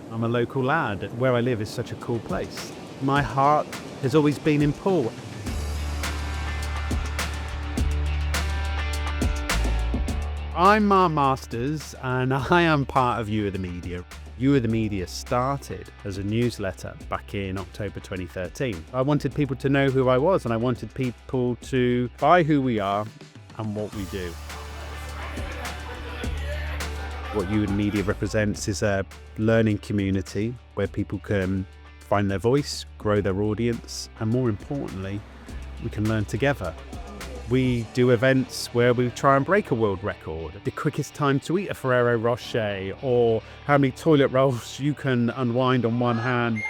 I'm a local lad. Where I live is such a cool place. My heart has always been in Poole. I'm Mark Masters and I am part of You Are The Media. You Are The Media started as a newsletter back in October 2013. I wanted people to know who I was and I wanted people to buy who we are and what we do. What You Are The Media represents is a learning community where people can find their voice, grow their audience, and more importantly, we can learn together. We do events where we try and break a world record, the quickest time to eat a Ferrero Rocher, or how many toilet rolls you can unwind on one hand.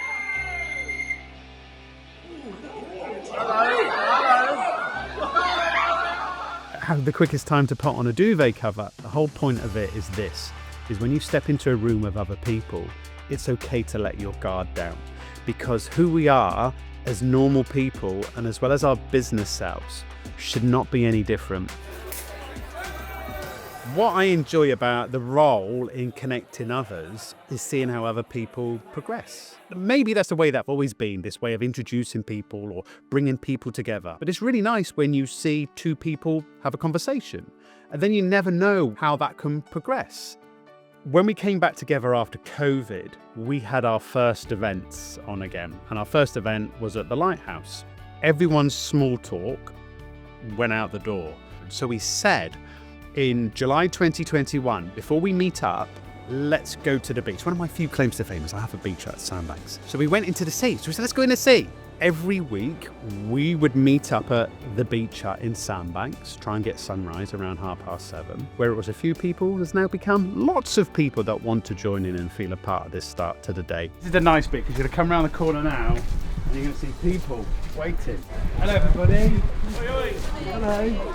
Have the quickest time to put on a duvet cover. The whole point of it is this, is when you step into a room with other people, it's okay to let your guard down, because who we are as normal people and as well as our business selves should not be any different. What I enjoy about the role in connecting others is seeing how other people progress. Maybe that's the way that's always been, this way of introducing people or bringing people together. But it's really nice when you see two people have a conversation and then you never know how that can progress. When we came back together after COVID, we had our first events on again. And our first event was at the Lighthouse. Everyone's small talk went out the door. So we said in July 2021, before we meet up, let's go to the beach. One of my few claims to fame is I have a beach at Sandbanks. So we went into the sea. So we said, let's go in the sea. Every week we would meet up at the beach hut in Sandbanks, try and get sunrise around 7:30. Where it was a few people, there's now become lots of people that want to join in and feel a part of this start to the day. This is the nice bit, because you're going to come around the corner now and you're going to see people waiting. Hello everybody. Oi, oi. Hello.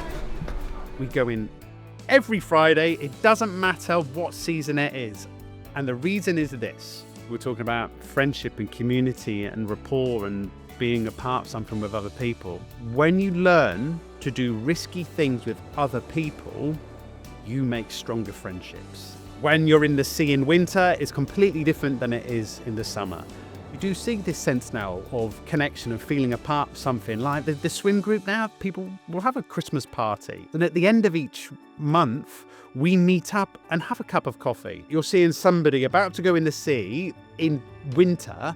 We go in every Friday. It doesn't matter what season it is. And the reason is this. We're talking about friendship and community and rapport and being a part of something with other people. When you learn to do risky things with other people, you make stronger friendships. When you're in the sea in winter, it's completely different than it is in the summer. You do see this sense now of connection and feeling a part of something. Like the swim group now, people will have a Christmas party. And at the end of each month, we meet up and have a cup of coffee. You're seeing somebody about to go in the sea in winter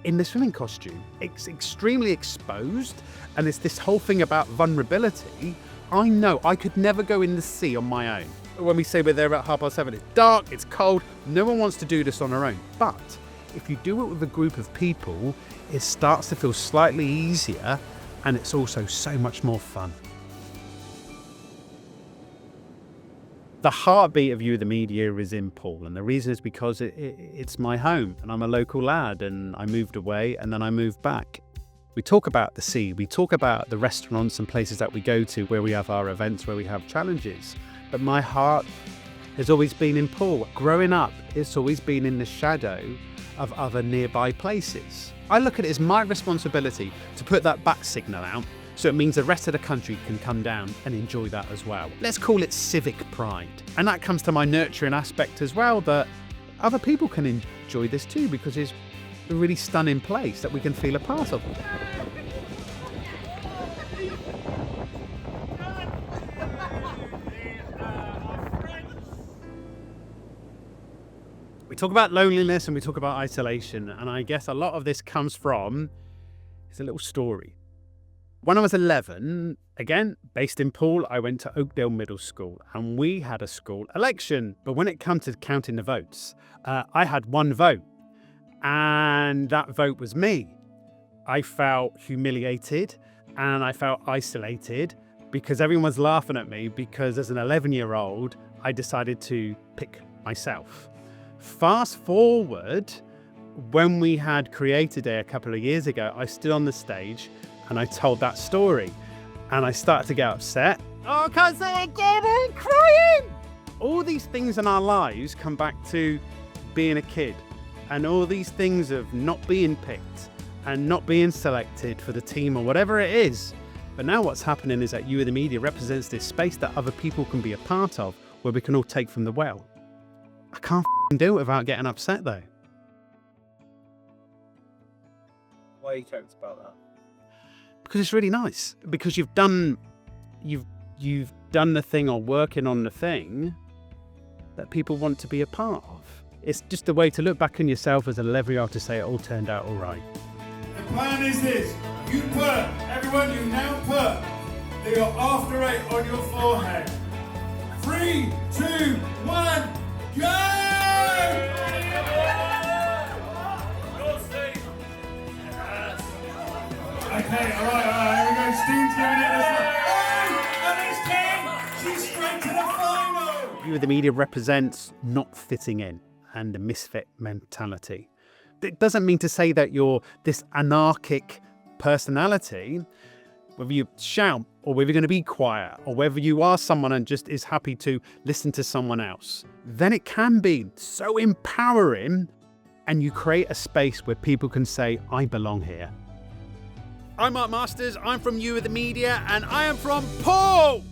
in the swimming costume. It's extremely exposed, and it's this whole thing about vulnerability. I know I could never go in the sea on my own. When we say we're there at 7:30, it's dark, it's cold, no one wants to do this on their own. But if you do it with a group of people, it starts to feel slightly easier, and it's also so much more fun. The heartbeat of You Are The Media is in Poole, and the reason is because it's my home, and I'm a local lad, and I moved away and then I moved back. We talk about the sea, we talk about the restaurants and places that we go to where we have our events, where we have challenges, but my heart has always been in Poole. Growing up, it's always been in the shadow of other nearby places. I look at it as my responsibility to put that bat signal out, so it means the rest of the country can come down and enjoy that as well. Let's call it civic pride. And that comes to my nurturing aspect as well, that other people can enjoy this too, because it's a really stunning place that we can feel a part of. We talk about loneliness and we talk about isolation, and I guess a lot of this comes from, it's a little story. When I was 11, again, based in Poole, I went to Oakdale Middle School and we had a school election. But when it comes to counting the votes, I had one vote and that vote was me. I felt humiliated and I felt isolated because everyone's laughing at me because as an 11-year-old, I decided to pick myself. Fast forward, when we had Creator Day a couple of years ago, I stood on the stage and I told that story and I started to get upset. Oh, because they're getting crying. All these things in our lives come back to being a kid and all these things of not being picked and not being selected for the team or whatever it is. But now what's happening is that You Are The Media represents this space that other people can be a part of where we can all take from the well. I can't do it without getting upset though. Why are you talking about that? Because it's really nice. Because you've done the thing or working on the thing that people want to be a part of. It's just a way to look back on yourself as a delivery artist, say it all turned out all right. The plan is this: you everyone, you now put your after eight on your forehead. 3, 2, 1, go! Okay, all right, here we go. Steve's giving it this one. Oh, and it's 10. She's straight to the final. You, the media, represents not fitting in and the misfit mentality. It doesn't mean to say that you're this anarchic personality, whether you shout or whether you're going to be quiet or whether you are someone and just is happy to listen to someone else. Then it can be so empowering and you create a space where people can say, I belong here. I'm Mark Masters, I'm from You, the Media, and I am from Poole!